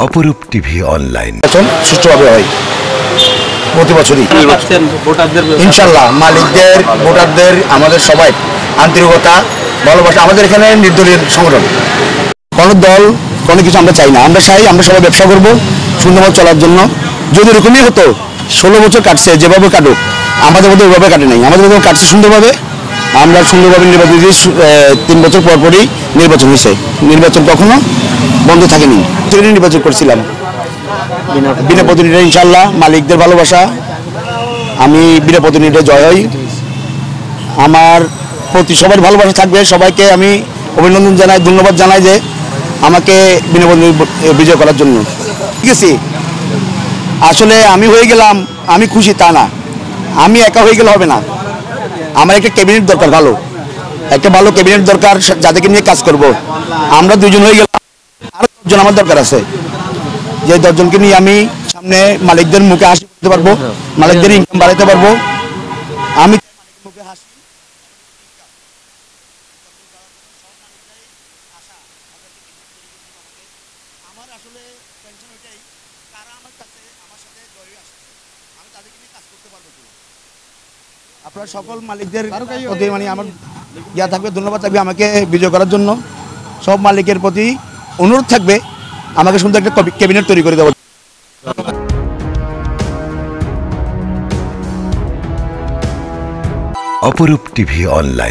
অপরূপ TV online সুষ্ঠুভাবে হয় প্রতি বছরই ইনশাল্লাহ। মালিকদের, ভোটারদের, আমাদের সবাই আন্তরিকতা, ভালোবাসা। আমাদের এখানে নির্দলীয় সংগঠন, কোনো দল কোনো কিছু আমরা চাই না। আমরা চাই আমরা সবাই ব্যবসা করব সুন্দরভাবে চলার জন্য। যদি এরকমই হতো, 16 বছর কাটছে, যেভাবে কাটুক, আমাদের মধ্যে ওইভাবে কাটে নাই, আমাদের মধ্যে কাটছে সুন্দরভাবে। আমরা সুন্দরভাবে নির্বাচন 3 বছর পর পরই নির্বাচন হয়েছে। নির্বাচন কখনো বন্ধ থাকেনি। নির্বাচন করছিলাম বিনা প্রতিনিধি। ইনশাল্লাহ মালিকদের ভালোবাসা, আমি বিনা প্রতিনিধি জয় হই। আমার প্রতি সবার ভালোবাসা থাকবে। সবাইকে আমি অভিনন্দন জানাই, ধন্যবাদ জানাই যে আমাকে বিনা প্রতিনিধি বিজয় করার জন্য। ঠিক আছে, আসলে আমি হয়ে গেলাম, আমি খুশি তা না। আমি একা হয়ে গেলে হবে না, আমার একটা ক্যাবিনেট দরকার, একটা ভালো ক্যাবিনেট দরকার, যাদেরকে নিয়ে কাজ করব। আমরা 2 জন হয়ে গেলাম, আরো 10 জন আমার দরকার আছে। যে 10 জনকে নিয়ে আমি সামনে মালিকদের মুখে হাসি করতে পারবো, মালিকদের ইনকাম বাড়াতে পারবো। আমি মুখে হাসি আমার আসলে টেনশন ওইটাই, কারা আমার কাছে আমার সাথে জড়িয়ে আসছে, আমি তাদেরকে নিয়ে কাজ করতে পারবো কিনা। আপনারা সকল মালিকদের প্রতি মানে আমার ইয়া থাকবে, ধন্যবাদ থাকবে আমাকে বিজয় করার জন্য। সব মালিকের প্রতি অনুরোধ থাকবে আমাকে সুন্দর একটা ক্যাবিনেট তৈরি করে দেওয়া। অপরূপ টিভি অনলাইন।